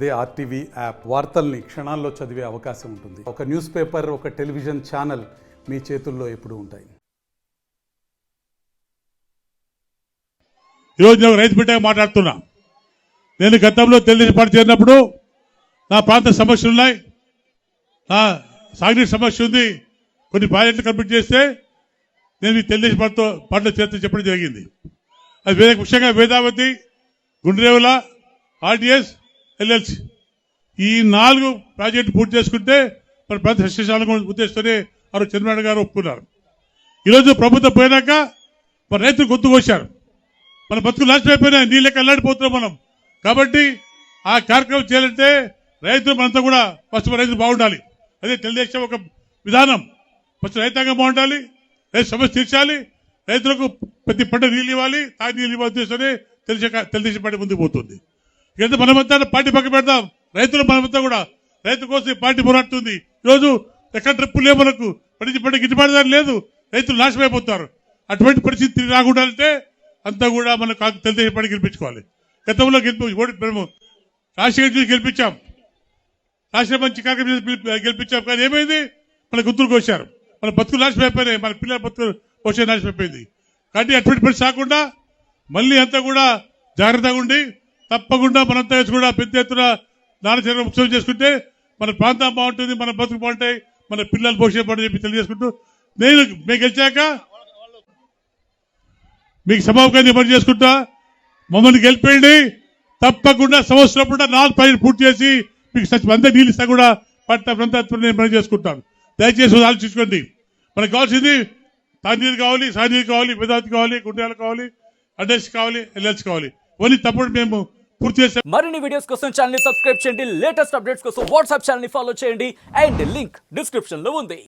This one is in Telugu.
అదే ఆర్టీవీ యాప్ వార్తల్ని క్షణాల్లో చదివే అవకాశం ఉంటుంది. ఒక న్యూస్ పేపర్, ఒక టెలివిజన్ ఛానల్ మీ చేతుల్లో ఎప్పుడూ ఉంటాయి. ఈరోజు నేను రైతు బిడ్డగా మాట్లాడుతున్నా. నేను గతంలో తెలుగుదేశం పార్టీ చేరినప్పుడు నా ప్రాంత సమస్యలు ఉన్నాయి, నా సాగునీటి సమస్య ఉంది, కొన్ని ప్రాజెక్టులు కంప్లీట్ చేస్తే నేను ఈ తెలుగుదేశం పార్టీలో చేర్చని చెప్పడం జరిగింది. అది ముఖ్యంగా వేదావతి, గుండ్రేవుల, ఆర్డిఎస్, ఎల్ఎల్సి ఈ 4 ప్రాజెక్టు పూర్తి చేసుకుంటే మన ప్రాంత సస్యశాలను ఉద్దేశిస్తూనే చంద్రబాబు గారు ఒప్పుకున్నారు. ఈరోజు ప్రభుత్వం పోయినాక మన రైతులు గొంతు కోశారు. మన బతుకులు నాశనం అయిపోయినాయి, నీళ్ళకి అల్లాడిపోతున్నాం మనం. కాబట్టి ఆ కార్యక్రమం చేయాలంటే రైతులు మనంతా కూడా ఫస్ట్ రైతులు బాగుండాలి. అదే తెలుగుదేశం ఒక విధానం. ఫస్ట్ రైతాంగం బాగుండాలి, రైతు సమస్య తీర్చాలి, రైతులకు ప్రతి పంట నీళ్ళు ఇవ్వాలి, తాగి నీళ్ళు ఇవ్వాలి ఉద్దేశంతోనే తెలుగుదేశం పార్టీ ముందుకు పోతుంది. ఇక మనమంతా పార్టీ పక్క పెడతాం, రైతులు మనమంతా కూడా రైతు కోసం పార్టీ పోరాడుతుంది. ఈరోజు ఎక్కడ ట్రిప్పులు లేవు, మనకు పంట గిట్టుబాటు ధర లేదు, రైతులు నాశనం అయిపోతారు. అటువంటి పరిస్థితి రాకుండా అంటే అంతా కూడా మనం తెలుగుదేశం పార్టీ గెలిపించుకోవాలి. గతంలో మేము రాజశేఖర్ గెలిపించాం, రాష్ట్ర మంచి కార్యక్రమం గెలిపించాం. కానీ ఏమైంది, మన గుర్తులు కోశారు, మన బతుకులు నాశనం అయిపోయినాయి, మన పిల్లల బతుకులు కోసే నాశనం అయిపోయింది. కాబట్టి అటువంటి పరిస్థితి రాకుండా మళ్ళీ అంతా కూడా జాగ్రత్తగా ఉండి తప్పకుండా మనంతా కూడా పెద్ద ఎత్తున నానచర్య ఉత్సవం చేసుకుంటే మన ప్రాంతం బాగుంటుంది, మన బతుకు బాగుంటాయి, మన పిల్లలు భవిష్యత్తు బాగుంటుంది చెప్పి తెలియజేసుకుంటూ మేము గెలిచాక మీకు సమావేశాన్ని పని చేసుకుంటా మమ్మల్ని గెలిపేయండి. తప్పకుండా సంవత్సరం కూడా 4 ప్రాజెక్టులు పూర్తి చేసి మీకు అందరూ నీళ్ళు ఇస్తా కూడా నేను పని చేసుకుంటాను. దయచేసి ఆలోచించుకోండి. మనకు కావాల్సింది తాగునీరు కావాలి, సాగునీరు కావాలి, వేదావతి కావాలి, గుండ్రాలు కావాలి, అడ్రస్ కావాలి, ఎల్ఎల్సి కావాలి. ఓన్లీ తప్పుడు మేము పూర్తి చేస్తాం. మరిన్ని వీడియోస్ కోసం ఛానల్ ని సబ్స్క్రైబ్ చేయండి, లేటెస్ట్ అప్డేట్స్ కోసం వాట్సాప్ ఛానల్ ని ఫాలో చేయండి అండ్ లింక్ డిస్క్రిప్షన్ లో ఉంది.